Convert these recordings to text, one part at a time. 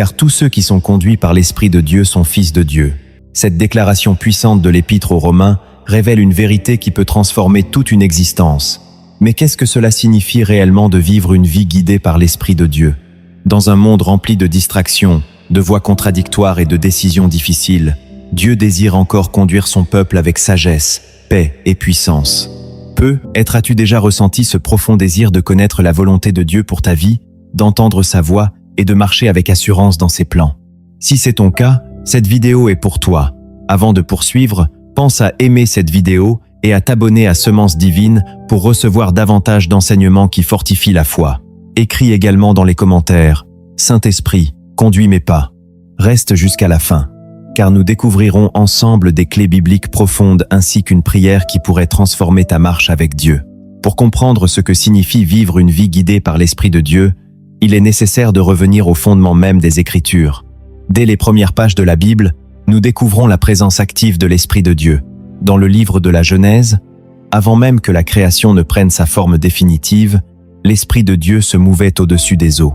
car tous ceux qui sont conduits par l'Esprit de Dieu sont fils de Dieu. Cette déclaration puissante de l'Épître aux Romains révèle une vérité qui peut transformer toute une existence. Mais qu'est-ce que cela signifie réellement de vivre une vie guidée par l'Esprit de Dieu? Dans un monde rempli de distractions, de voix contradictoires et de décisions difficiles, Dieu désire encore conduire son peuple avec sagesse, paix et puissance. As-tu déjà ressenti ce profond désir de connaître la volonté de Dieu pour ta vie, d'entendre sa voix et de marcher avec assurance dans ses plans? Si c'est ton cas, cette vidéo est pour toi. Avant de poursuivre, pense à aimer cette vidéo et à t'abonner à Semences Divines pour recevoir davantage d'enseignements qui fortifient la foi. Écris également dans les commentaires « Saint-Esprit, conduis mes pas ». Reste jusqu'à la fin, car nous découvrirons ensemble des clés bibliques profondes ainsi qu'une prière qui pourrait transformer ta marche avec Dieu. Pour comprendre ce que signifie vivre une vie guidée par l'Esprit de Dieu, il est nécessaire de revenir au fondement même des Écritures. Dès les premières pages de la Bible, nous découvrons la présence active de l'Esprit de Dieu. Dans le livre de la Genèse, avant même que la création ne prenne sa forme définitive, l'Esprit de Dieu se mouvait au-dessus des eaux.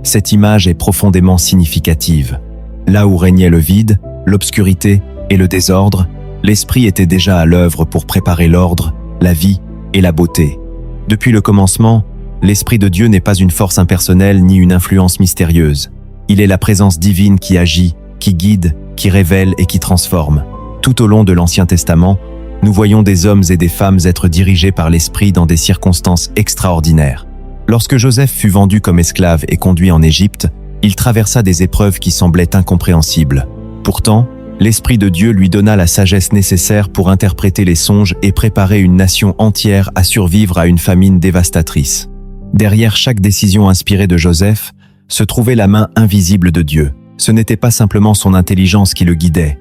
Cette image est profondément significative. Là où régnait le vide, l'obscurité et le désordre, l'Esprit était déjà à l'œuvre pour préparer l'ordre, la vie et la beauté. Depuis le commencement, l'Esprit de Dieu n'est pas une force impersonnelle ni une influence mystérieuse. Il est la présence divine qui agit, qui guide, qui révèle et qui transforme. Tout au long de l'Ancien Testament, nous voyons des hommes et des femmes être dirigés par l'Esprit dans des circonstances extraordinaires. Lorsque Joseph fut vendu comme esclave et conduit en Égypte, il traversa des épreuves qui semblaient incompréhensibles. Pourtant, l'Esprit de Dieu lui donna la sagesse nécessaire pour interpréter les songes et préparer une nation entière à survivre à une famine dévastatrice. Derrière chaque décision inspirée de Joseph, se trouvait la main invisible de Dieu. Ce n'était pas simplement son intelligence qui le guidait,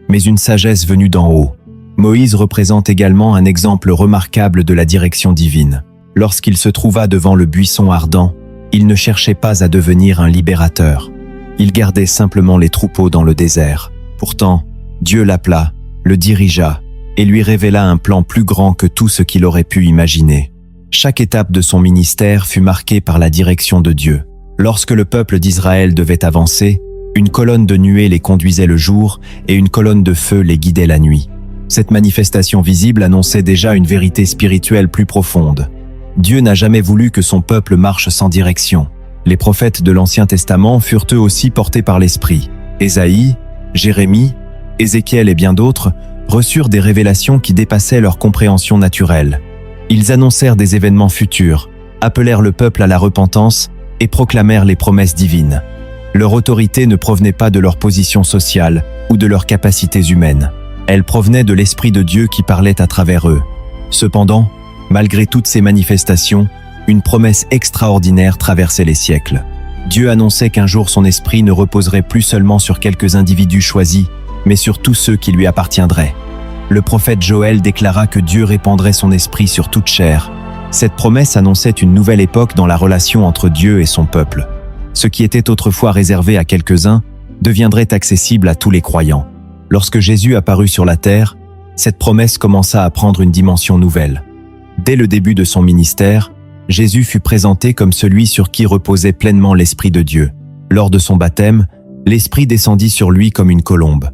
mais une sagesse venue d'en haut. Moïse représente également un exemple remarquable de la direction divine. Lorsqu'il se trouva devant le buisson ardent, il ne cherchait pas à devenir un libérateur. Il gardait simplement les troupeaux dans le désert. Pourtant, Dieu l'appela, le dirigea et lui révéla un plan plus grand que tout ce qu'il aurait pu imaginer. Chaque étape de son ministère fut marquée par la direction de Dieu. Lorsque le peuple d'Israël devait avancer, une colonne de nuée les conduisait le jour et une colonne de feu les guidait la nuit. Cette manifestation visible annonçait déjà une vérité spirituelle plus profonde. Dieu n'a jamais voulu que son peuple marche sans direction. Les prophètes de l'Ancien Testament furent eux aussi portés par l'Esprit. Ésaïe, Jérémie, Ézéchiel et bien d'autres reçurent des révélations qui dépassaient leur compréhension naturelle. Ils annoncèrent des événements futurs, appelèrent le peuple à la repentance et proclamèrent les promesses divines. Leur autorité ne provenait pas de leur position sociale ou de leurs capacités humaines. Elle provenait de l'Esprit de Dieu qui parlait à travers eux. Cependant, malgré toutes ces manifestations, une promesse extraordinaire traversait les siècles. Dieu annonçait qu'un jour son esprit ne reposerait plus seulement sur quelques individus choisis, mais sur tous ceux qui lui appartiendraient. Le prophète Joël déclara que Dieu répandrait son esprit sur toute chair. Cette promesse annonçait une nouvelle époque dans la relation entre Dieu et son peuple. Ce qui était autrefois réservé à quelques-uns deviendrait accessible à tous les croyants. Lorsque Jésus apparut sur la terre, cette promesse commença à prendre une dimension nouvelle. Dès le début de son ministère, Jésus fut présenté comme celui sur qui reposait pleinement l'Esprit de Dieu. Lors de son baptême, l'Esprit descendit sur lui comme une colombe.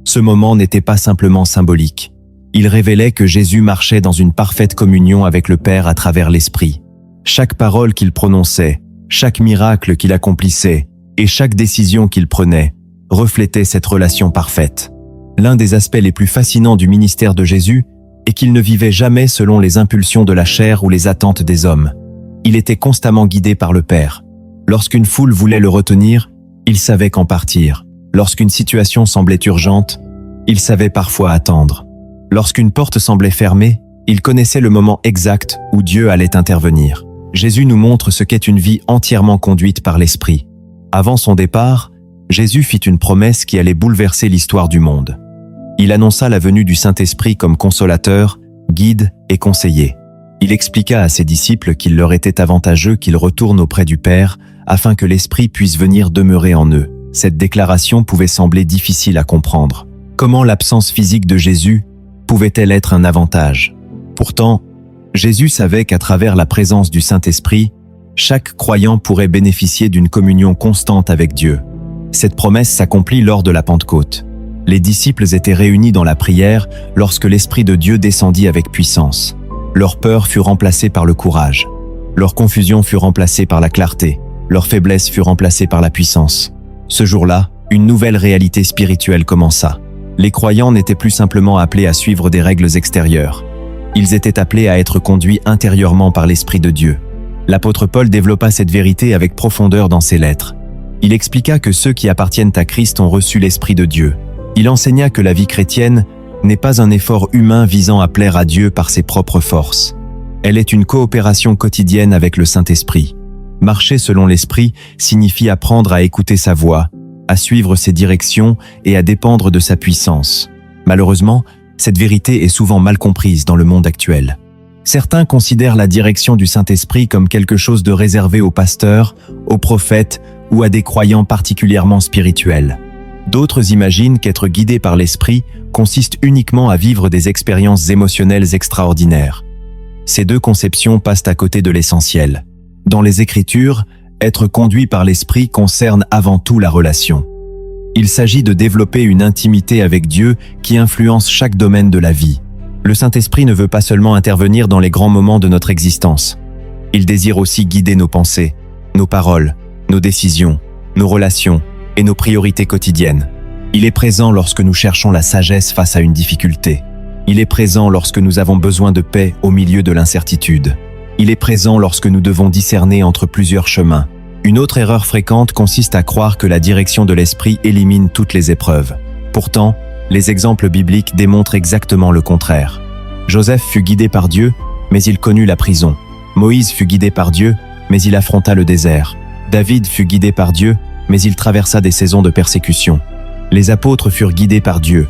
Ce moment n'était pas simplement symbolique. Il révélait que Jésus marchait dans une parfaite communion avec le Père à travers l'Esprit. Chaque parole qu'il prononçait, chaque miracle qu'il accomplissait et chaque décision qu'il prenait reflétait cette relation parfaite. L'un des aspects les plus fascinants du ministère de Jésus est qu'il ne vivait jamais selon les impulsions de la chair ou les attentes des hommes. Il était constamment guidé par le Père. Lorsqu'une foule voulait le retenir, il savait quand partir. Lorsqu'une situation semblait urgente, il savait parfois attendre. Lorsqu'une porte semblait fermée, il connaissait le moment exact où Dieu allait intervenir. Jésus nous montre ce qu'est une vie entièrement conduite par l'Esprit. Avant son départ, Jésus fit une promesse qui allait bouleverser l'histoire du monde. Il annonça la venue du Saint-Esprit comme consolateur, guide et conseiller. Il expliqua à ses disciples qu'il leur était avantageux qu'ils retournent auprès du Père afin que l'Esprit puisse venir demeurer en eux. Cette déclaration pouvait sembler difficile à comprendre. Comment l'absence physique de Jésus pouvait-elle être un avantage? Pourtant, Jésus savait qu'à travers la présence du Saint-Esprit, chaque croyant pourrait bénéficier d'une communion constante avec Dieu. Cette promesse s'accomplit lors de la Pentecôte. Les disciples étaient réunis dans la prière lorsque l'Esprit de Dieu descendit avec puissance. Leur peur fut remplacée par le courage. Leur confusion fut remplacée par la clarté. Leur faiblesse fut remplacée par la puissance. Ce jour-là, une nouvelle réalité spirituelle commença. Les croyants n'étaient plus simplement appelés à suivre des règles extérieures. Ils étaient appelés à être conduits intérieurement par l'Esprit de Dieu. L'apôtre Paul développa cette vérité avec profondeur dans ses lettres. Il expliqua que ceux qui appartiennent à Christ ont reçu l'Esprit de Dieu. Il enseigna que la vie chrétienne n'est pas un effort humain visant à plaire à Dieu par ses propres forces. Elle est une coopération quotidienne avec le Saint-Esprit. Marcher selon l'Esprit signifie apprendre à écouter sa voix, à suivre ses directions et à dépendre de sa puissance. Malheureusement, cette vérité est souvent mal comprise dans le monde actuel. Certains considèrent la direction du Saint-Esprit comme quelque chose de réservé aux pasteurs, aux prophètes ou à des croyants particulièrement spirituels. D'autres imaginent qu'être guidé par l'Esprit consiste uniquement à vivre des expériences émotionnelles extraordinaires. Ces deux conceptions passent à côté de l'essentiel. Dans les Écritures, être conduit par l'Esprit concerne avant tout la relation. Il s'agit de développer une intimité avec Dieu qui influence chaque domaine de la vie. Le Saint-Esprit ne veut pas seulement intervenir dans les grands moments de notre existence. Il désire aussi guider nos pensées, nos paroles, nos décisions, nos relations et nos priorités quotidiennes. Il est présent lorsque nous cherchons la sagesse face à une difficulté. Il est présent lorsque nous avons besoin de paix au milieu de l'incertitude. Il est présent lorsque nous devons discerner entre plusieurs chemins. Une autre erreur fréquente consiste à croire que la direction de l'Esprit élimine toutes les épreuves. Pourtant, les exemples bibliques démontrent exactement le contraire. Joseph fut guidé par Dieu, mais il connut la prison. Moïse fut guidé par Dieu, mais il affronta le désert. David fut guidé par Dieu, mais il traversa des saisons de persécution. Les apôtres furent guidés par Dieu,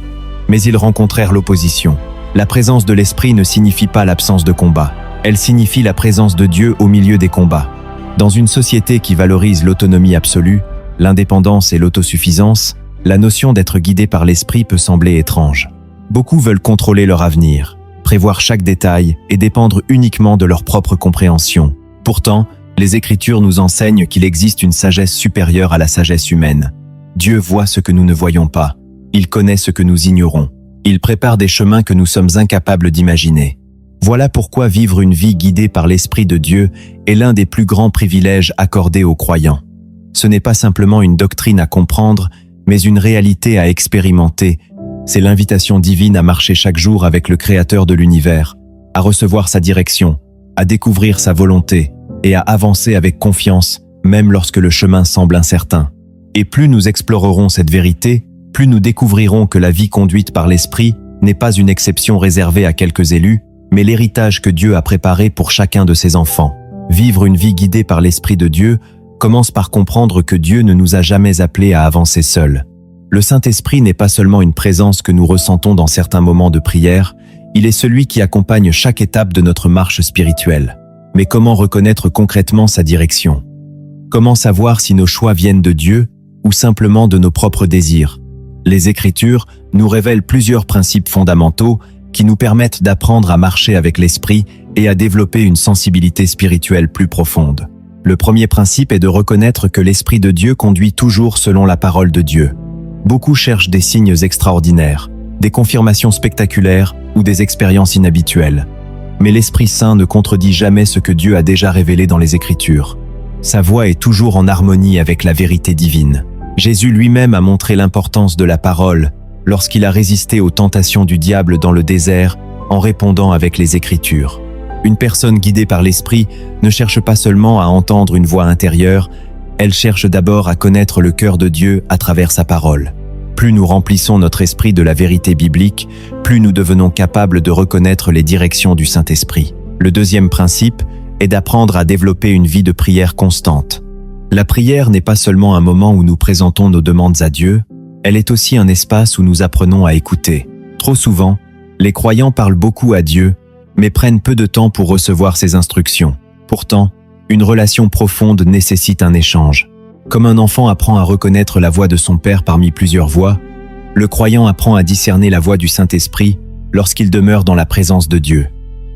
mais ils rencontrèrent l'opposition. La présence de l'Esprit ne signifie pas l'absence de combat. Elle signifie la présence de Dieu au milieu des combats. Dans une société qui valorise l'autonomie absolue, l'indépendance et l'autosuffisance, la notion d'être guidé par l'Esprit peut sembler étrange. Beaucoup veulent contrôler leur avenir, prévoir chaque détail et dépendre uniquement de leur propre compréhension. Pourtant, les Écritures nous enseignent qu'il existe une sagesse supérieure à la sagesse humaine. Dieu voit ce que nous ne voyons pas. Il connaît ce que nous ignorons. Il prépare des chemins que nous sommes incapables d'imaginer. Voilà pourquoi vivre une vie guidée par l'Esprit de Dieu est l'un des plus grands privilèges accordés aux croyants. Ce n'est pas simplement une doctrine à comprendre, mais une réalité à expérimenter. C'est l'invitation divine à marcher chaque jour avec le Créateur de l'univers, à recevoir sa direction, à découvrir sa volonté et à avancer avec confiance, même lorsque le chemin semble incertain. Et plus nous explorerons cette vérité, plus nous découvrirons que la vie conduite par l'Esprit n'est pas une exception réservée à quelques élus, mais l'héritage que Dieu a préparé pour chacun de ses enfants. Vivre une vie guidée par l'Esprit de Dieu commence par comprendre que Dieu ne nous a jamais appelés à avancer seuls. Le Saint-Esprit n'est pas seulement une présence que nous ressentons dans certains moments de prière, il est celui qui accompagne chaque étape de notre marche spirituelle. Mais comment reconnaître concrètement sa direction? Comment savoir si nos choix viennent de Dieu ou simplement de nos propres désirs? Les Écritures nous révèlent plusieurs principes fondamentaux qui nous permettent d'apprendre à marcher avec l'Esprit et à développer une sensibilité spirituelle plus profonde. Le premier principe est de reconnaître que l'Esprit de Dieu conduit toujours selon la parole de Dieu. Beaucoup cherchent des signes extraordinaires, des confirmations spectaculaires ou des expériences inhabituelles. Mais l'Esprit Saint ne contredit jamais ce que Dieu a déjà révélé dans les Écritures. Sa voix est toujours en harmonie avec la vérité divine. Jésus lui-même a montré l'importance de la parole lorsqu'il a résisté aux tentations du diable dans le désert en répondant avec les Écritures. Une personne guidée par l'Esprit ne cherche pas seulement à entendre une voix intérieure, elle cherche d'abord à connaître le cœur de Dieu à travers sa parole. Plus nous remplissons notre esprit de la vérité biblique, plus nous devenons capables de reconnaître les directions du Saint-Esprit. Le deuxième principe est d'apprendre à développer une vie de prière constante. La prière n'est pas seulement un moment où nous présentons nos demandes à Dieu, elle est aussi un espace où nous apprenons à écouter. Trop souvent, les croyants parlent beaucoup à Dieu, mais prennent peu de temps pour recevoir ses instructions. Pourtant, une relation profonde nécessite un échange. Comme un enfant apprend à reconnaître la voix de son Père parmi plusieurs voix, le croyant apprend à discerner la voix du Saint-Esprit lorsqu'il demeure dans la présence de Dieu.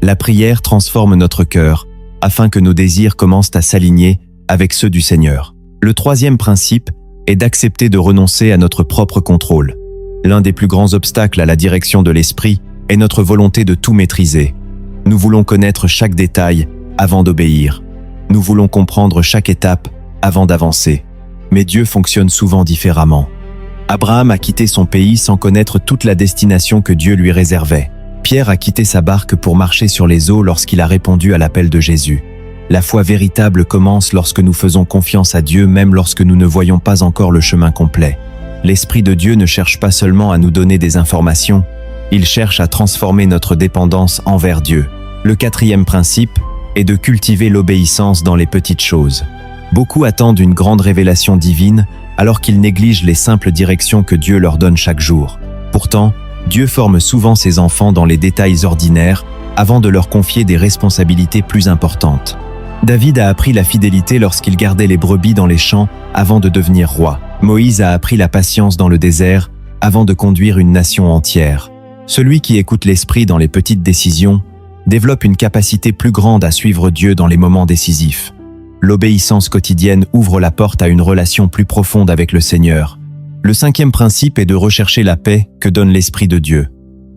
La prière transforme notre cœur, afin que nos désirs commencent à s'aligner avec ceux du Seigneur. Le troisième principe est d'accepter de renoncer à notre propre contrôle. L'un des plus grands obstacles à la direction de l'esprit est notre volonté de tout maîtriser. Nous voulons connaître chaque détail avant d'obéir. Nous voulons comprendre chaque étape avant d'avancer. Mais Dieu fonctionne souvent différemment. Abraham a quitté son pays sans connaître toute la destination que Dieu lui réservait. Pierre a quitté sa barque pour marcher sur les eaux lorsqu'il a répondu à l'appel de Jésus. La foi véritable commence lorsque nous faisons confiance à Dieu même lorsque nous ne voyons pas encore le chemin complet. L'Esprit de Dieu ne cherche pas seulement à nous donner des informations, il cherche à transformer notre dépendance envers Dieu. Le quatrième principe est de cultiver l'obéissance dans les petites choses. Beaucoup attendent une grande révélation divine alors qu'ils négligent les simples directions que Dieu leur donne chaque jour. Pourtant, Dieu forme souvent ses enfants dans les détails ordinaires avant de leur confier des responsabilités plus importantes. David a appris la fidélité lorsqu'il gardait les brebis dans les champs avant de devenir roi. Moïse a appris la patience dans le désert avant de conduire une nation entière. Celui qui écoute l'esprit dans les petites décisions développe une capacité plus grande à suivre Dieu dans les moments décisifs. L'obéissance quotidienne ouvre la porte à une relation plus profonde avec le Seigneur. Le cinquième principe est de rechercher la paix que donne l'Esprit de Dieu.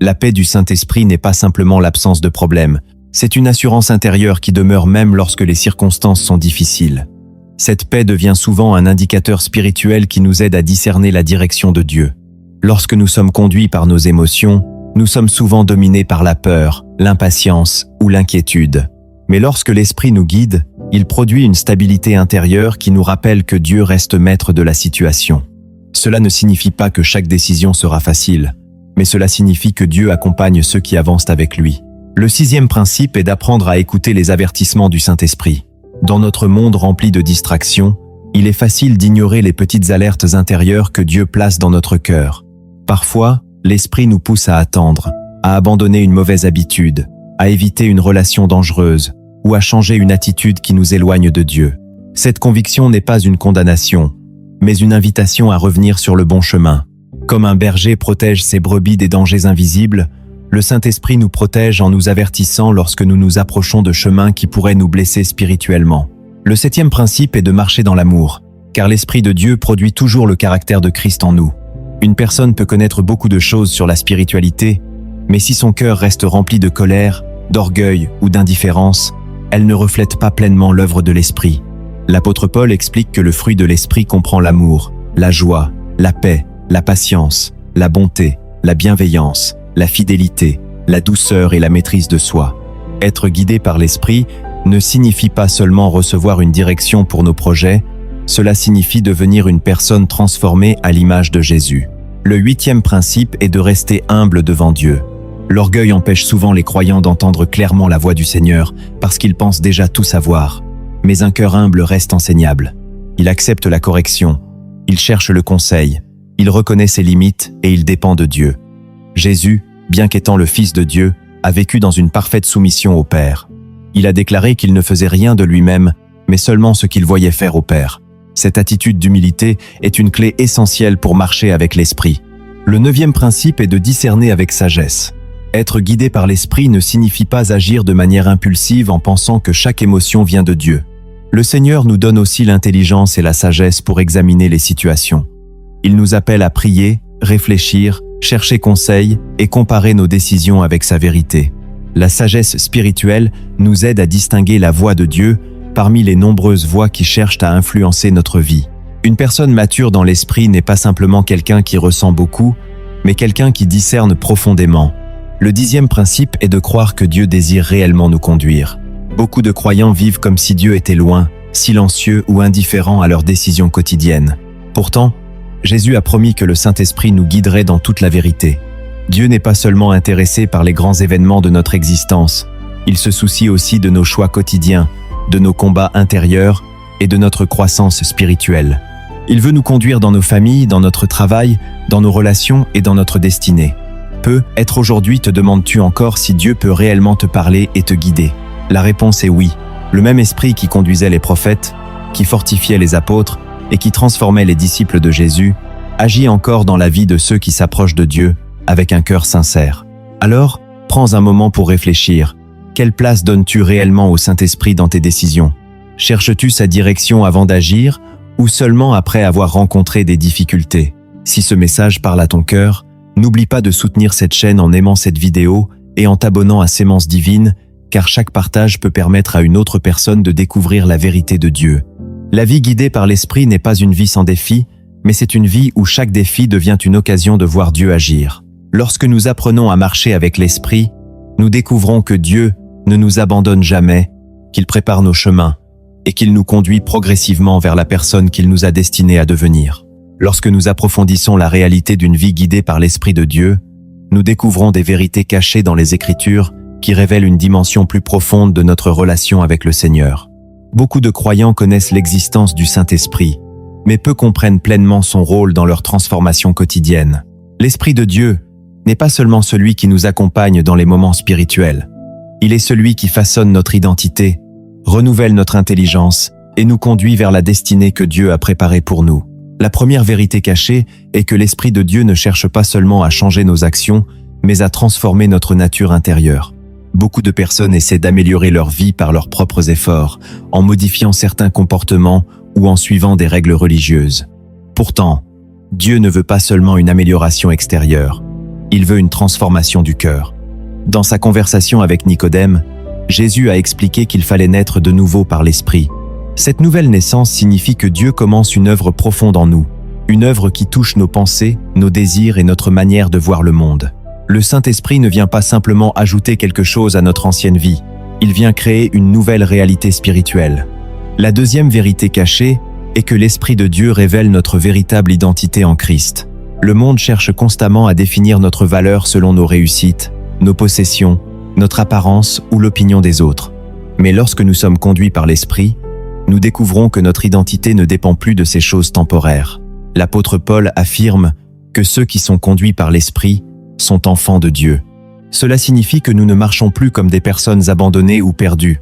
La paix du Saint-Esprit n'est pas simplement l'absence de problèmes, c'est une assurance intérieure qui demeure même lorsque les circonstances sont difficiles. Cette paix devient souvent un indicateur spirituel qui nous aide à discerner la direction de Dieu. Lorsque nous sommes conduits par nos émotions, nous sommes souvent dominés par la peur, l'impatience ou l'inquiétude. Mais lorsque l'Esprit nous guide, il produit une stabilité intérieure qui nous rappelle que Dieu reste maître de la situation. Cela ne signifie pas que chaque décision sera facile, mais cela signifie que Dieu accompagne ceux qui avancent avec lui. Le sixième principe est d'apprendre à écouter les avertissements du Saint-Esprit. Dans notre monde rempli de distractions, il est facile d'ignorer les petites alertes intérieures que Dieu place dans notre cœur. Parfois, l'Esprit nous pousse à attendre, à abandonner une mauvaise habitude, à éviter une relation dangereuse ou à changer une attitude qui nous éloigne de Dieu. Cette conviction n'est pas une condamnation, mais une invitation à revenir sur le bon chemin. Comme un berger protège ses brebis des dangers invisibles, le Saint-Esprit nous protège en nous avertissant lorsque nous nous approchons de chemins qui pourraient nous blesser spirituellement. Le septième principe est de marcher dans l'amour, car l'Esprit de Dieu produit toujours le caractère de Christ en nous. Une personne peut connaître beaucoup de choses sur la spiritualité, mais si son cœur reste rempli de colère, d'orgueil ou d'indifférence, elle ne reflète pas pleinement l'œuvre de l'Esprit. L'apôtre Paul explique que le fruit de l'Esprit comprend l'amour, la joie, la paix, la patience, la bonté, la bienveillance, la fidélité, la douceur et la maîtrise de soi. Être guidé par l'Esprit ne signifie pas seulement recevoir une direction pour nos projets, cela signifie devenir une personne transformée à l'image de Jésus. Le huitième principe est de rester humble devant Dieu. L'orgueil empêche souvent les croyants d'entendre clairement la voix du Seigneur parce qu'ils pensent déjà tout savoir. Mais un cœur humble reste enseignable. Il accepte la correction, il cherche le conseil, il reconnaît ses limites et il dépend de Dieu. Jésus, bien qu'étant le Fils de Dieu, a vécu dans une parfaite soumission au Père. Il a déclaré qu'il ne faisait rien de lui-même, mais seulement ce qu'il voyait faire au Père. Cette attitude d'humilité est une clé essentielle pour marcher avec l'Esprit. Le neuvième principe est de discerner avec sagesse. Être guidé par l'Esprit ne signifie pas agir de manière impulsive en pensant que chaque émotion vient de Dieu. Le Seigneur nous donne aussi l'intelligence et la sagesse pour examiner les situations. Il nous appelle à prier, réfléchir, chercher conseil et comparer nos décisions avec sa vérité. La sagesse spirituelle nous aide à distinguer la voix de Dieu parmi les nombreuses voix qui cherchent à influencer notre vie. Une personne mature dans l'esprit n'est pas simplement quelqu'un qui ressent beaucoup, mais quelqu'un qui discerne profondément. Le dixième principe est de croire que Dieu désire réellement nous conduire. Beaucoup de croyants vivent comme si Dieu était loin, silencieux ou indifférent à leurs décisions quotidiennes. Pourtant, Jésus a promis que le Saint-Esprit nous guiderait dans toute la vérité. Dieu n'est pas seulement intéressé par les grands événements de notre existence, il se soucie aussi de nos choix quotidiens, de nos combats intérieurs et de notre croissance spirituelle. Il veut nous conduire dans nos familles, dans notre travail, dans nos relations et dans notre destinée. Peut-être aujourd'hui te demandes-tu encore si Dieu peut réellement te parler et te guider. La réponse est oui. Le même esprit qui conduisait les prophètes, qui fortifiait les apôtres et qui transformait les disciples de Jésus, agit encore dans la vie de ceux qui s'approchent de Dieu avec un cœur sincère. Alors, prends un moment pour réfléchir. Quelle place donnes-tu réellement au Saint-Esprit dans tes décisions? Cherches-tu sa direction avant d'agir ou seulement après avoir rencontré des difficultés. Si ce message parle à ton cœur, n'oublie pas de soutenir cette chaîne en aimant cette vidéo et en t'abonnant à Sémence Divine, car chaque partage peut permettre à une autre personne de découvrir la vérité de Dieu. La vie guidée par l'Esprit n'est pas une vie sans défis, mais c'est une vie où chaque défi devient une occasion de voir Dieu agir. Lorsque nous apprenons à marcher avec l'Esprit, nous découvrons que Dieu ne nous abandonne jamais, qu'il prépare nos chemins et qu'il nous conduit progressivement vers la personne qu'il nous a destinée à devenir. Lorsque nous approfondissons la réalité d'une vie guidée par l'Esprit de Dieu, nous découvrons des vérités cachées dans les Écritures qui révèlent une dimension plus profonde de notre relation avec le Seigneur. Beaucoup de croyants connaissent l'existence du Saint-Esprit, mais peu comprennent pleinement son rôle dans leur transformation quotidienne. L'Esprit de Dieu n'est pas seulement celui qui nous accompagne dans les moments spirituels. Il est celui qui façonne notre identité, renouvelle notre intelligence et nous conduit vers la destinée que Dieu a préparée pour nous. La première vérité cachée est que l'Esprit de Dieu ne cherche pas seulement à changer nos actions, mais à transformer notre nature intérieure. Beaucoup de personnes essaient d'améliorer leur vie par leurs propres efforts, en modifiant certains comportements ou en suivant des règles religieuses. Pourtant, Dieu ne veut pas seulement une amélioration extérieure, il veut une transformation du cœur. Dans sa conversation avec Nicodème, Jésus a expliqué qu'il fallait naître de nouveau par l'Esprit. Cette nouvelle naissance signifie que Dieu commence une œuvre profonde en nous, une œuvre qui touche nos pensées, nos désirs et notre manière de voir le monde. Le Saint-Esprit ne vient pas simplement ajouter quelque chose à notre ancienne vie, il vient créer une nouvelle réalité spirituelle. La deuxième vérité cachée est que l'Esprit de Dieu révèle notre véritable identité en Christ. Le monde cherche constamment à définir notre valeur selon nos réussites, nos possessions, notre apparence ou l'opinion des autres. Mais lorsque nous sommes conduits par l'Esprit, nous découvrons que notre identité ne dépend plus de ces choses temporaires. L'apôtre Paul affirme que ceux qui sont conduits par l'Esprit sont enfants de Dieu. Cela signifie que nous ne marchons plus comme des personnes abandonnées ou perdues,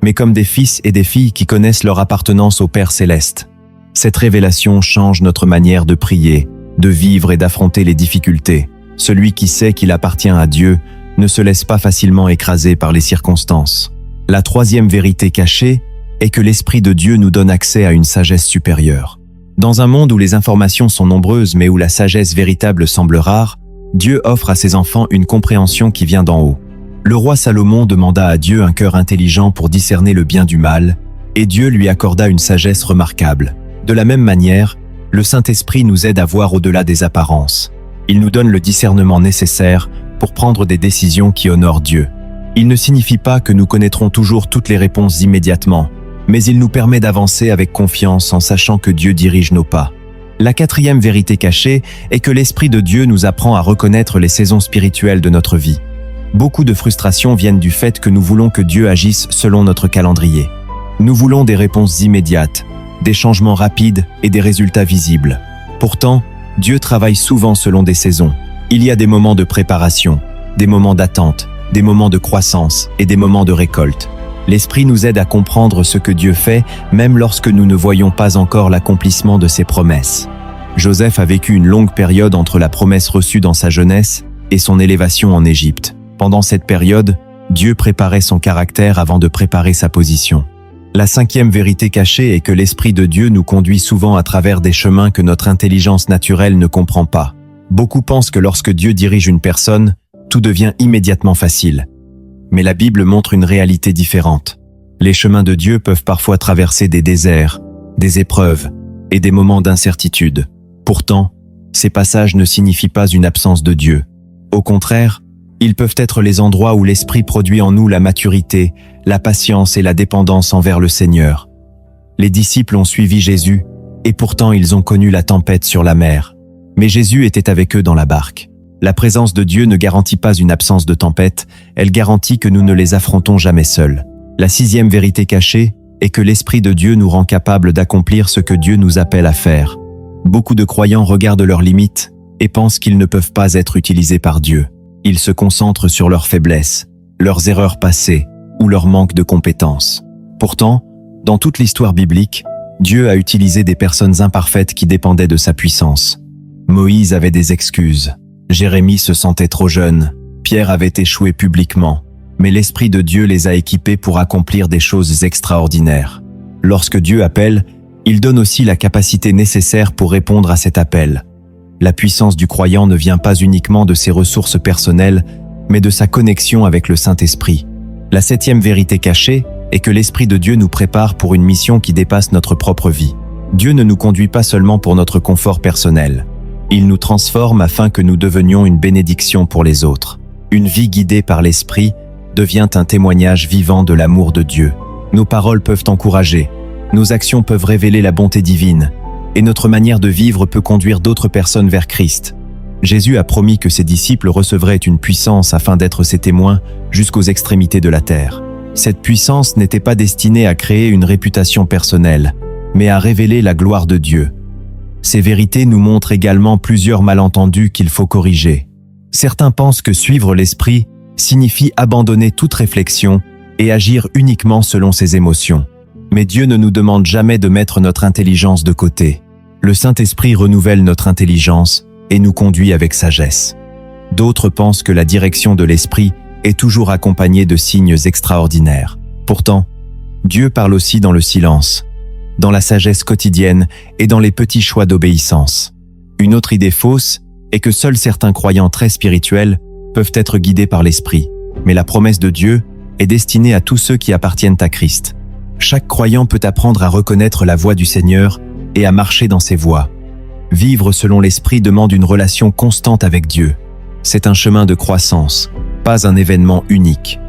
mais comme des fils et des filles qui connaissent leur appartenance au Père Céleste. Cette révélation change notre manière de prier, de vivre et d'affronter les difficultés. Celui qui sait qu'il appartient à Dieu ne se laisse pas facilement écraser par les circonstances. La troisième vérité cachée est que l'Esprit de Dieu nous donne accès à une sagesse supérieure. Dans un monde où les informations sont nombreuses mais où la sagesse véritable semble rare, Dieu offre à ses enfants une compréhension qui vient d'en haut. Le roi Salomon demanda à Dieu un cœur intelligent pour discerner le bien du mal, et Dieu lui accorda une sagesse remarquable. De la même manière, le Saint-Esprit nous aide à voir au-delà des apparences. Il nous donne le discernement nécessaire pour prendre des décisions qui honorent Dieu. Il ne signifie pas que nous connaîtrons toujours toutes les réponses immédiatement, mais il nous permet d'avancer avec confiance en sachant que Dieu dirige nos pas. La quatrième vérité cachée est que l'Esprit de Dieu nous apprend à reconnaître les saisons spirituelles de notre vie. Beaucoup de frustrations viennent du fait que nous voulons que Dieu agisse selon notre calendrier. Nous voulons des réponses immédiates, des changements rapides et des résultats visibles. Pourtant, Dieu travaille souvent selon des saisons. Il y a des moments de préparation, des moments d'attente, des moments de croissance et des moments de récolte. L'Esprit nous aide à comprendre ce que Dieu fait, même lorsque nous ne voyons pas encore l'accomplissement de ses promesses. Joseph a vécu une longue période entre la promesse reçue dans sa jeunesse et son élévation en Égypte. Pendant cette période, Dieu préparait son caractère avant de préparer sa position. La cinquième vérité cachée est que l'Esprit de Dieu nous conduit souvent à travers des chemins que notre intelligence naturelle ne comprend pas. Beaucoup pensent que lorsque Dieu dirige une personne, tout devient immédiatement facile. Mais la Bible montre une réalité différente. Les chemins de Dieu peuvent parfois traverser des déserts, des épreuves et des moments d'incertitude. Pourtant, ces passages ne signifient pas une absence de Dieu. Au contraire, ils peuvent être les endroits où l'Esprit produit en nous la maturité, la patience et la dépendance envers le Seigneur. Les disciples ont suivi Jésus, et pourtant ils ont connu la tempête sur la mer. Mais Jésus était avec eux dans la barque. La présence de Dieu ne garantit pas une absence de tempête, elle garantit que nous ne les affrontons jamais seuls. La sixième vérité cachée est que l'Esprit de Dieu nous rend capables d'accomplir ce que Dieu nous appelle à faire. Beaucoup de croyants regardent leurs limites et pensent qu'ils ne peuvent pas être utilisés par Dieu. Ils se concentrent sur leurs faiblesses, leurs erreurs passées ou leur manque de compétences. Pourtant, dans toute l'histoire biblique, Dieu a utilisé des personnes imparfaites qui dépendaient de sa puissance. Moïse avait des excuses. Jérémie se sentait trop jeune. Pierre avait échoué publiquement. Mais l'Esprit de Dieu les a équipés pour accomplir des choses extraordinaires. Lorsque Dieu appelle, Il donne aussi la capacité nécessaire pour répondre à cet appel. La puissance du croyant ne vient pas uniquement de ses ressources personnelles, mais de sa connexion avec le Saint-Esprit. La 7e vérité cachée est que l'Esprit de Dieu nous prépare pour une mission qui dépasse notre propre vie. Dieu ne nous conduit pas seulement pour notre confort personnel. Il nous transforme afin que nous devenions une bénédiction pour les autres. Une vie guidée par l'Esprit devient un témoignage vivant de l'amour de Dieu. Nos paroles peuvent encourager, nos actions peuvent révéler la bonté divine, et notre manière de vivre peut conduire d'autres personnes vers Christ. Jésus a promis que ses disciples recevraient une puissance afin d'être ses témoins jusqu'aux extrémités de la terre. Cette puissance n'était pas destinée à créer une réputation personnelle, mais à révéler la gloire de Dieu. Ces vérités nous montrent également plusieurs malentendus qu'il faut corriger. Certains pensent que suivre l'Esprit signifie abandonner toute réflexion et agir uniquement selon ses émotions. Mais Dieu ne nous demande jamais de mettre notre intelligence de côté. Le Saint-Esprit renouvelle notre intelligence et nous conduit avec sagesse. D'autres pensent que la direction de l'Esprit est toujours accompagnée de signes extraordinaires. Pourtant, Dieu parle aussi dans le silence, dans la sagesse quotidienne et dans les petits choix d'obéissance. Une autre idée fausse est que seuls certains croyants très spirituels peuvent être guidés par l'Esprit. Mais la promesse de Dieu est destinée à tous ceux qui appartiennent à Christ. Chaque croyant peut apprendre à reconnaître la voix du Seigneur et à marcher dans ses voies. Vivre selon l'Esprit demande une relation constante avec Dieu. C'est un chemin de croissance, pas un événement unique.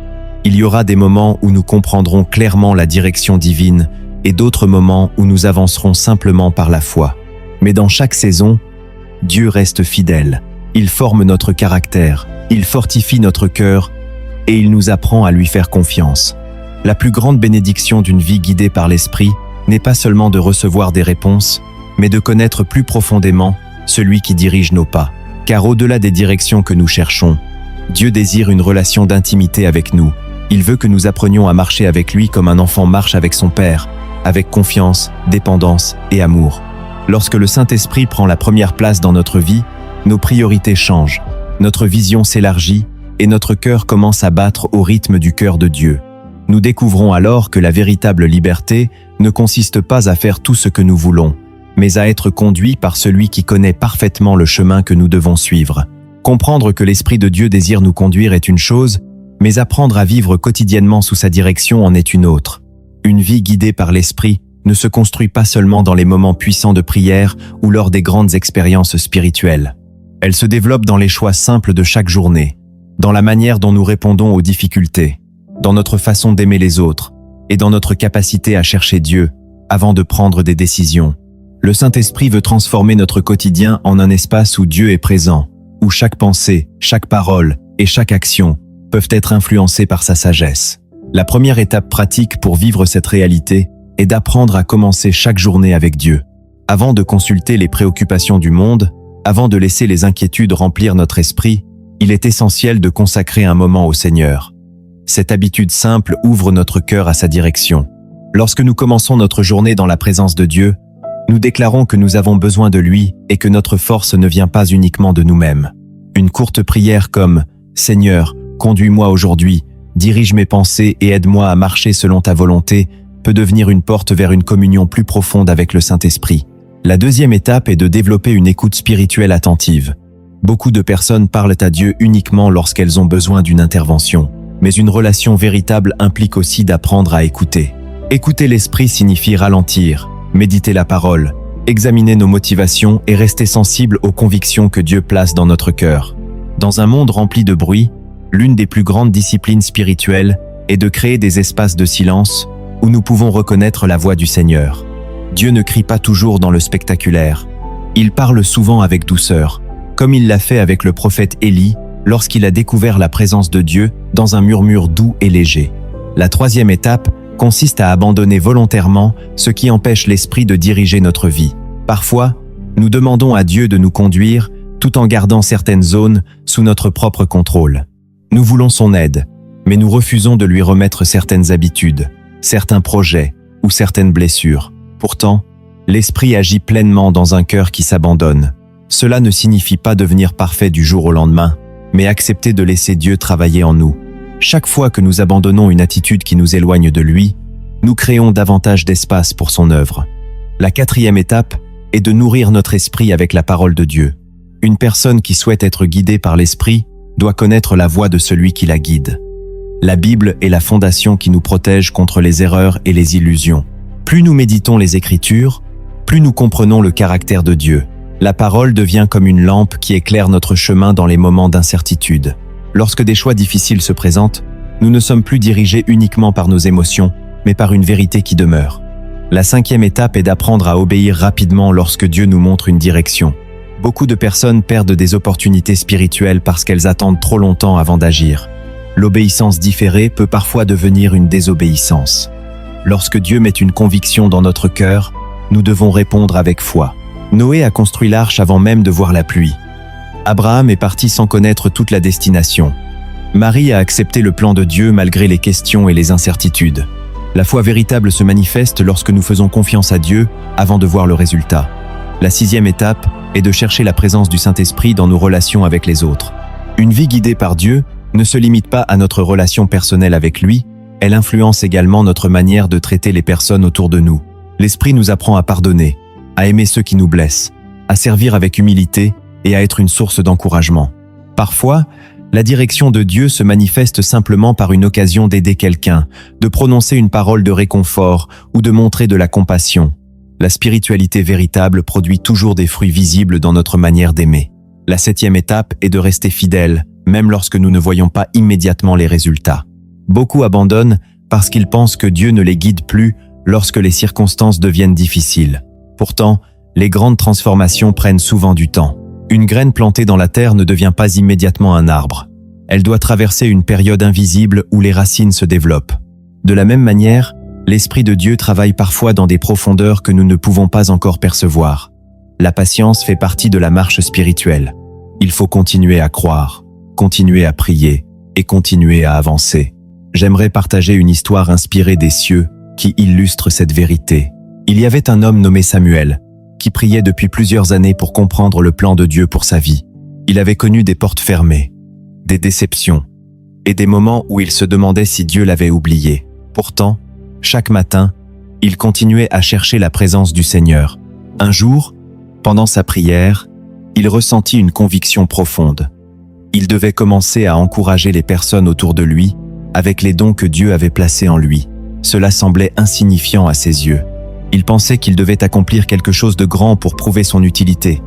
Il y aura des moments où nous comprendrons clairement la direction divine et d'autres moments où nous avancerons simplement par la foi. Mais dans chaque saison, Dieu reste fidèle. Il forme notre caractère, il fortifie notre cœur et il nous apprend à lui faire confiance. La plus grande bénédiction d'une vie guidée par l'Esprit n'est pas seulement de recevoir des réponses, mais de connaître plus profondément celui qui dirige nos pas. Car au-delà des directions que nous cherchons, Dieu désire une relation d'intimité avec nous. Il veut que nous apprenions à marcher avec lui comme un enfant marche avec son Père, avec confiance, dépendance et amour. Lorsque le Saint-Esprit prend la première place dans notre vie, nos priorités changent, notre vision s'élargit et notre cœur commence à battre au rythme du cœur de Dieu. Nous découvrons alors que la véritable liberté ne consiste pas à faire tout ce que nous voulons, mais à être conduits par celui qui connaît parfaitement le chemin que nous devons suivre. Comprendre que l'Esprit de Dieu désire nous conduire est une chose, mais apprendre à vivre quotidiennement sous sa direction en est une autre. Une vie guidée par l'Esprit ne se construit pas seulement dans les moments puissants de prière ou lors des grandes expériences spirituelles. Elle se développe dans les choix simples de chaque journée, dans la manière dont nous répondons aux difficultés, dans notre façon d'aimer les autres et dans notre capacité à chercher Dieu avant de prendre des décisions. Le Saint-Esprit veut transformer notre quotidien en un espace où Dieu est présent, où chaque pensée, chaque parole et chaque action peuvent être influencées par sa sagesse. La première étape pratique pour vivre cette réalité est d'apprendre à commencer chaque journée avec Dieu. Avant de consulter les préoccupations du monde, avant de laisser les inquiétudes remplir notre esprit, il est essentiel de consacrer un moment au Seigneur. Cette habitude simple ouvre notre cœur à sa direction. Lorsque nous commençons notre journée dans la présence de Dieu, nous déclarons que nous avons besoin de lui et que notre force ne vient pas uniquement de nous-mêmes. Une courte prière comme « Seigneur, conduis-moi aujourd'hui, dirige mes pensées et aide-moi à marcher selon ta volonté » peut devenir une porte vers une communion plus profonde avec le Saint-Esprit. La deuxième étape est de développer une écoute spirituelle attentive. Beaucoup de personnes parlent à Dieu uniquement lorsqu'elles ont besoin d'une intervention, mais une relation véritable implique aussi d'apprendre à écouter. Écouter l'Esprit signifie ralentir, méditer la parole, examiner nos motivations et rester sensible aux convictions que Dieu place dans notre cœur. Dans un monde rempli de bruit, l'une des plus grandes disciplines spirituelles est de créer des espaces de silence où nous pouvons reconnaître la voix du Seigneur. Dieu ne crie pas toujours dans le spectaculaire. Il parle souvent avec douceur, comme il l'a fait avec le prophète Élie lorsqu'il a découvert la présence de Dieu dans un murmure doux et léger. La troisième étape consiste à abandonner volontairement ce qui empêche l'Esprit de diriger notre vie. Parfois, nous demandons à Dieu de nous conduire tout en gardant certaines zones sous notre propre contrôle. Nous voulons son aide, mais nous refusons de lui remettre certaines habitudes, certains projets ou certaines blessures. Pourtant, l'Esprit agit pleinement dans un cœur qui s'abandonne. Cela ne signifie pas devenir parfait du jour au lendemain, mais accepter de laisser Dieu travailler en nous. Chaque fois que nous abandonnons une attitude qui nous éloigne de lui, nous créons davantage d'espace pour son œuvre. La quatrième étape est de nourrir notre esprit avec la parole de Dieu. Une personne qui souhaite être guidée par l'esprit doit connaître la voix de celui qui la guide. La Bible est la fondation qui nous protège contre les erreurs et les illusions. Plus nous méditons les Écritures, plus nous comprenons le caractère de Dieu. La parole devient comme une lampe qui éclaire notre chemin dans les moments d'incertitude. Lorsque des choix difficiles se présentent, nous ne sommes plus dirigés uniquement par nos émotions, mais par une vérité qui demeure. La cinquième étape est d'apprendre à obéir rapidement lorsque Dieu nous montre une direction. Beaucoup de personnes perdent des opportunités spirituelles parce qu'elles attendent trop longtemps avant d'agir. L'obéissance différée peut parfois devenir une désobéissance. Lorsque Dieu met une conviction dans notre cœur, nous devons répondre avec foi. Noé a construit l'arche avant même de voir la pluie. Abraham est parti sans connaître toute la destination. Marie a accepté le plan de Dieu malgré les questions et les incertitudes. La foi véritable se manifeste lorsque nous faisons confiance à Dieu avant de voir le résultat. La sixième étape est de chercher la présence du Saint-Esprit dans nos relations avec les autres. Une vie guidée par Dieu ne se limite pas à notre relation personnelle avec lui, elle influence également notre manière de traiter les personnes autour de nous. L'Esprit nous apprend à pardonner, à aimer ceux qui nous blessent, à servir avec humilité et à être une source d'encouragement. Parfois, la direction de Dieu se manifeste simplement par une occasion d'aider quelqu'un, de prononcer une parole de réconfort ou de montrer de la compassion. La spiritualité véritable produit toujours des fruits visibles dans notre manière d'aimer. La septième étape est de rester fidèle, même lorsque nous ne voyons pas immédiatement les résultats. Beaucoup abandonnent parce qu'ils pensent que Dieu ne les guide plus lorsque les circonstances deviennent difficiles. Pourtant, les grandes transformations prennent souvent du temps. Une graine plantée dans la terre ne devient pas immédiatement un arbre. Elle doit traverser une période invisible où les racines se développent. De la même manière, l'Esprit de Dieu travaille parfois dans des profondeurs que nous ne pouvons pas encore percevoir. La patience fait partie de la marche spirituelle. Il faut continuer à croire, continuer à prier et continuer à avancer. J'aimerais partager une histoire inspirée des cieux qui illustre cette vérité. Il y avait un homme nommé Samuel, qui priait depuis plusieurs années pour comprendre le plan de Dieu pour sa vie. Il avait connu des portes fermées, des déceptions et des moments où il se demandait si Dieu l'avait oublié. Pourtant, chaque matin, il continuait à chercher la présence du Seigneur. Un jour, pendant sa prière, il ressentit une conviction profonde. Il devait commencer à encourager les personnes autour de lui avec les dons que Dieu avait placés en lui. Cela semblait insignifiant à ses yeux. Il pensait qu'il devait accomplir quelque chose de grand pour prouver son utilité.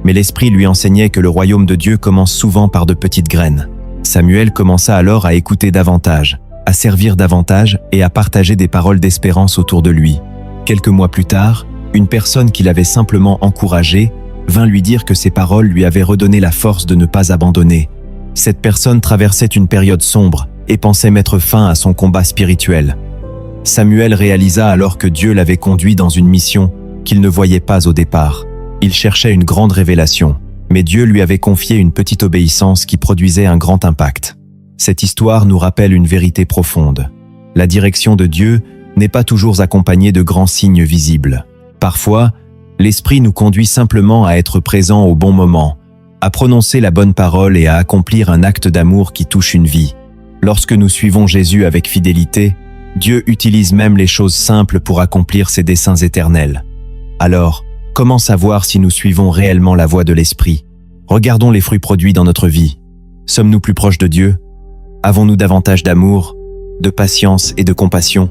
Mais l'Esprit lui enseignait que le royaume de Dieu commence souvent par de petites graines. Samuel commença alors à écouter davantage, à servir davantage et à partager des paroles d'espérance autour de lui. Quelques mois plus tard, une personne qui l'avait simplement encouragé vint lui dire que ses paroles lui avaient redonné la force de ne pas abandonner. Cette personne traversait une période sombre et pensait mettre fin à son combat spirituel. Samuel réalisa alors que Dieu l'avait conduit dans une mission qu'il ne voyait pas au départ. Il cherchait une grande révélation, mais Dieu lui avait confié une petite obéissance qui produisait un grand impact. Cette histoire nous rappelle une vérité profonde. La direction de Dieu n'est pas toujours accompagnée de grands signes visibles. Parfois, l'Esprit nous conduit simplement à être présent au bon moment, à prononcer la bonne parole et à accomplir un acte d'amour qui touche une vie. Lorsque nous suivons Jésus avec fidélité, Dieu utilise même les choses simples pour accomplir ses desseins éternels. Alors, comment savoir si nous suivons réellement la voie de l'Esprit? Regardons les fruits produits dans notre vie. Sommes-nous plus proches de Dieu? Avons-nous davantage d'amour, de patience et de compassion?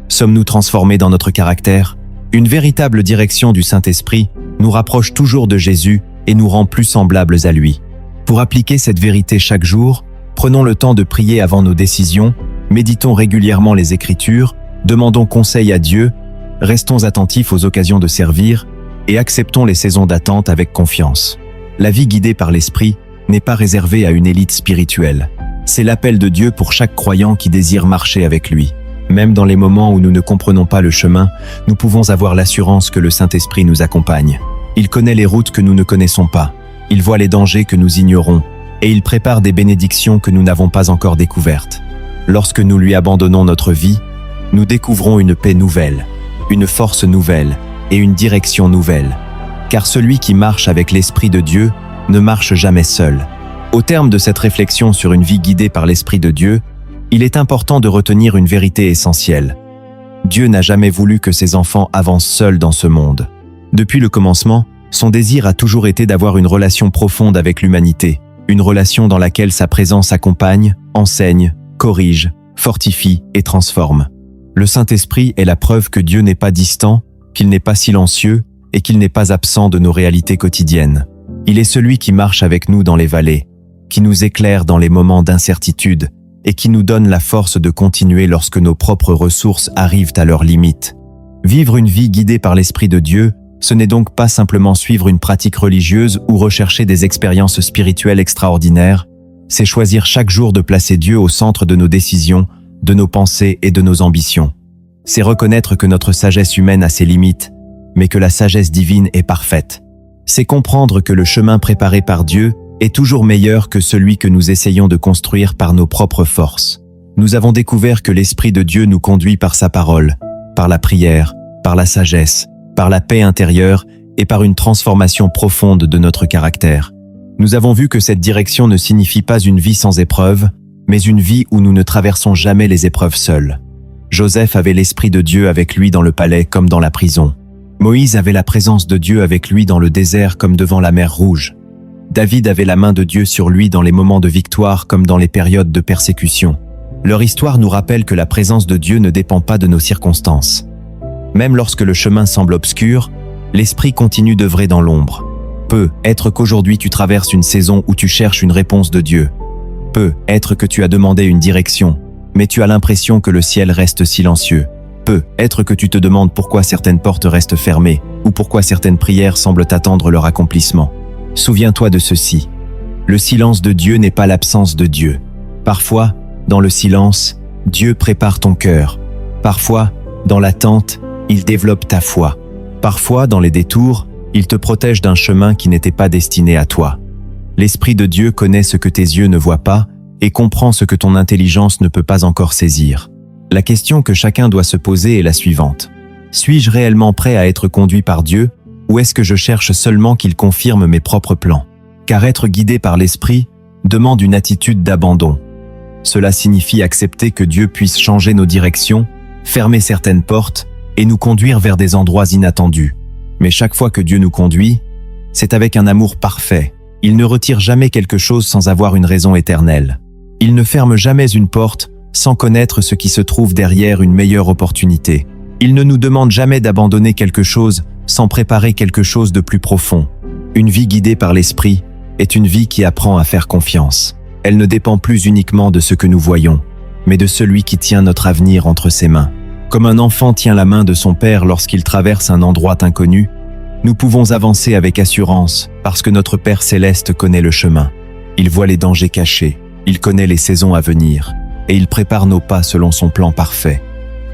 Sommes-nous transformés dans notre caractère? Une véritable direction du Saint-Esprit nous rapproche toujours de Jésus et nous rend plus semblables à lui. Pour appliquer cette vérité chaque jour, prenons le temps de prier avant nos décisions, méditons régulièrement les Écritures, demandons conseil à Dieu, restons attentifs aux occasions de servir et acceptons les saisons d'attente avec confiance. La vie guidée par l'Esprit n'est pas réservée à une élite spirituelle. C'est l'appel de Dieu pour chaque croyant qui désire marcher avec lui. Même dans les moments où nous ne comprenons pas le chemin, nous pouvons avoir l'assurance que le Saint-Esprit nous accompagne. Il connaît les routes que nous ne connaissons pas. Il voit les dangers que nous ignorons. Et il prépare des bénédictions que nous n'avons pas encore découvertes. Lorsque nous lui abandonnons notre vie, nous découvrons une paix nouvelle, une force nouvelle et une direction nouvelle. Car celui qui marche avec l'Esprit de Dieu ne marche jamais seul. Au terme de cette réflexion sur une vie guidée par l'Esprit de Dieu, il est important de retenir une vérité essentielle. Dieu n'a jamais voulu que ses enfants avancent seuls dans ce monde. Depuis le commencement, son désir a toujours été d'avoir une relation profonde avec l'humanité, une relation dans laquelle sa présence accompagne, enseigne, corrige, fortifie et transforme. Le Saint-Esprit est la preuve que Dieu n'est pas distant, qu'il n'est pas silencieux et qu'il n'est pas absent de nos réalités quotidiennes. Il est celui qui marche avec nous dans les vallées, qui nous éclaire dans les moments d'incertitude et qui nous donne la force de continuer lorsque nos propres ressources arrivent à leurs limites. Vivre une vie guidée par l'Esprit de Dieu, ce n'est donc pas simplement suivre une pratique religieuse ou rechercher des expériences spirituelles extraordinaires, c'est choisir chaque jour de placer Dieu au centre de nos décisions, de nos pensées et de nos ambitions. C'est reconnaître que notre sagesse humaine a ses limites, mais que la sagesse divine est parfaite. C'est comprendre que le chemin préparé par Dieu est toujours meilleur que celui que nous essayons de construire par nos propres forces. Nous avons découvert que l'Esprit de Dieu nous conduit par sa parole, par la prière, par la sagesse, par la paix intérieure et par une transformation profonde de notre caractère. Nous avons vu que cette direction ne signifie pas une vie sans épreuves, mais une vie où nous ne traversons jamais les épreuves seuls. Joseph avait l'Esprit de Dieu avec lui dans le palais comme dans la prison. Moïse avait la présence de Dieu avec lui dans le désert comme devant la mer Rouge. David avait la main de Dieu sur lui dans les moments de victoire comme dans les périodes de persécution. Leur histoire nous rappelle que la présence de Dieu ne dépend pas de nos circonstances. Même lorsque le chemin semble obscur, l'Esprit continue d'œuvrer dans l'ombre. Peut être qu'aujourd'hui tu traverses une saison où tu cherches une réponse de Dieu. Peut être que tu as demandé une direction, mais tu as l'impression que le ciel reste silencieux. Peut être que tu te demandes pourquoi certaines portes restent fermées ou pourquoi certaines prières semblent attendre leur accomplissement. Souviens-toi de ceci. Le silence de Dieu n'est pas l'absence de Dieu. Parfois, dans le silence, Dieu prépare ton cœur. Parfois, dans l'attente, il développe ta foi. Parfois, dans les détours, il te protège d'un chemin qui n'était pas destiné à toi. L'Esprit de Dieu connaît ce que tes yeux ne voient pas et comprend ce que ton intelligence ne peut pas encore saisir. La question que chacun doit se poser est la suivante. Suis-je réellement prêt à être conduit par Dieu ou est-ce que je cherche seulement qu'il confirme mes propres plans? Car être guidé par l'Esprit demande une attitude d'abandon. Cela signifie accepter que Dieu puisse changer nos directions, fermer certaines portes et nous conduire vers des endroits inattendus. Mais chaque fois que Dieu nous conduit, c'est avec un amour parfait. Il ne retire jamais quelque chose sans avoir une raison éternelle. Il ne ferme jamais une porte sans connaître ce qui se trouve derrière une meilleure opportunité. Il ne nous demande jamais d'abandonner quelque chose sans préparer quelque chose de plus profond. Une vie guidée par l'Esprit est une vie qui apprend à faire confiance. Elle ne dépend plus uniquement de ce que nous voyons, mais de celui qui tient notre avenir entre ses mains. Comme un enfant tient la main de son père lorsqu'il traverse un endroit inconnu, nous pouvons avancer avec assurance parce que notre Père céleste connaît le chemin. Il voit les dangers cachés, il connaît les saisons à venir et il prépare nos pas selon son plan parfait.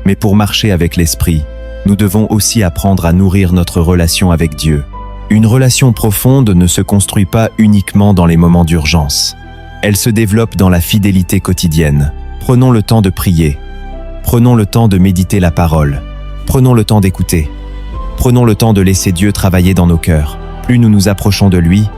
Mais pour marcher avec l'Esprit, nous devons aussi apprendre à nourrir notre relation avec Dieu. Une relation profonde ne se construit pas uniquement dans les moments d'urgence. Elle se développe dans la fidélité quotidienne. Prenons le temps de prier. Prenons le temps de méditer la parole. Prenons le temps d'écouter. Prenons le temps de laisser Dieu travailler dans nos cœurs. Plus nous nous approchons de lui,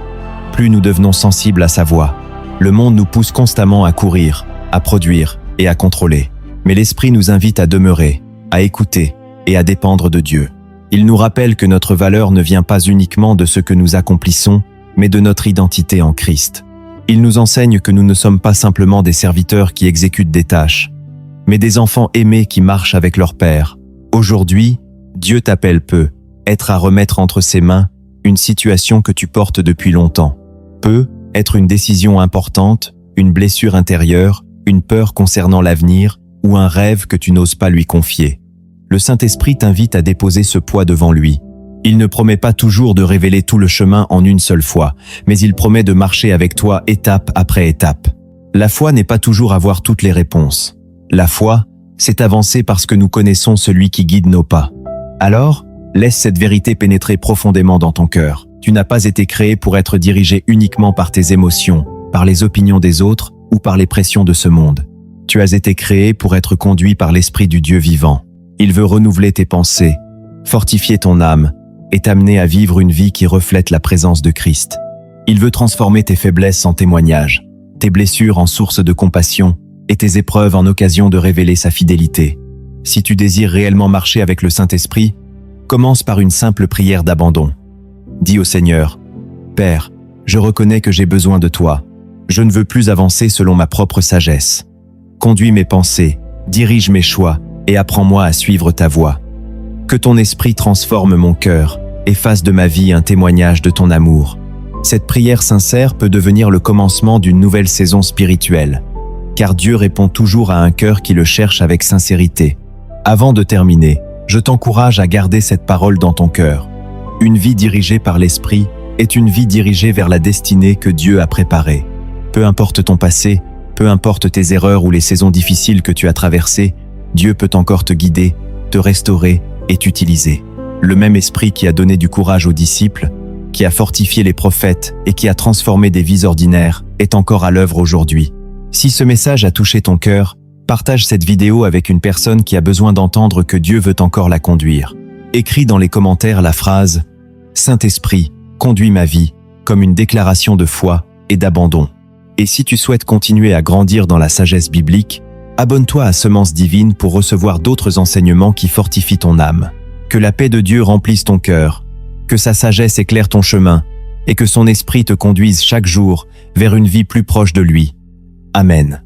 plus nous devenons sensibles à sa voix. Le monde nous pousse constamment à courir, à produire et à contrôler. Mais l'Esprit nous invite à demeurer, à écouter et à dépendre de Dieu. Il nous rappelle que notre valeur ne vient pas uniquement de ce que nous accomplissons, mais de notre identité en Christ. Il nous enseigne que nous ne sommes pas simplement des serviteurs qui exécutent des tâches, mais des enfants aimés qui marchent avec leur Père. Aujourd'hui, Dieu t'appelle peut être à remettre entre ses mains une situation que tu portes depuis longtemps. Peut être une décision importante, une blessure intérieure, une peur concernant l'avenir ou un rêve que tu n'oses pas lui confier. Le Saint-Esprit t'invite à déposer ce poids devant lui. Il ne promet pas toujours de révéler tout le chemin en une seule fois, mais il promet de marcher avec toi étape après étape. La foi n'est pas toujours avoir toutes les réponses. La foi, c'est avancer parce que nous connaissons celui qui guide nos pas. Alors, laisse cette vérité pénétrer profondément dans ton cœur. Tu n'as pas été créé pour être dirigé uniquement par tes émotions, par les opinions des autres ou par les pressions de ce monde. Tu as été créé pour être conduit par l'Esprit du Dieu vivant. Il veut renouveler tes pensées, fortifier ton âme et t'amener à vivre une vie qui reflète la présence de Christ. Il veut transformer tes faiblesses en témoignages, tes blessures en source de compassion et tes épreuves en occasion de révéler sa fidélité. Si tu désires réellement marcher avec le Saint-Esprit, commence par une simple prière d'abandon. Dis au Seigneur, « Père, je reconnais que j'ai besoin de toi. Je ne veux plus avancer selon ma propre sagesse. Conduis mes pensées, dirige mes choix et apprends-moi à suivre ta voie. Que ton esprit transforme mon cœur et fasse de ma vie un témoignage de ton amour. » Cette prière sincère peut devenir le commencement d'une nouvelle saison spirituelle, car Dieu répond toujours à un cœur qui le cherche avec sincérité. Avant de terminer, je t'encourage à garder cette parole dans ton cœur. Une vie dirigée par l'Esprit est une vie dirigée vers la destinée que Dieu a préparée. Peu importe ton passé, peu importe tes erreurs ou les saisons difficiles que tu as traversées, Dieu peut encore te guider, te restaurer et t'utiliser. Le même Esprit qui a donné du courage aux disciples, qui a fortifié les prophètes et qui a transformé des vies ordinaires, est encore à l'œuvre aujourd'hui. Si ce message a touché ton cœur, partage cette vidéo avec une personne qui a besoin d'entendre que Dieu veut encore la conduire. Écris dans les commentaires la phrase « Saint-Esprit, conduis ma vie » comme une déclaration de foi et d'abandon. Et si tu souhaites continuer à grandir dans la sagesse biblique, abonne-toi à Semences Divines pour recevoir d'autres enseignements qui fortifient ton âme. Que la paix de Dieu remplisse ton cœur, que sa sagesse éclaire ton chemin et que son esprit te conduise chaque jour vers une vie plus proche de lui. Amen.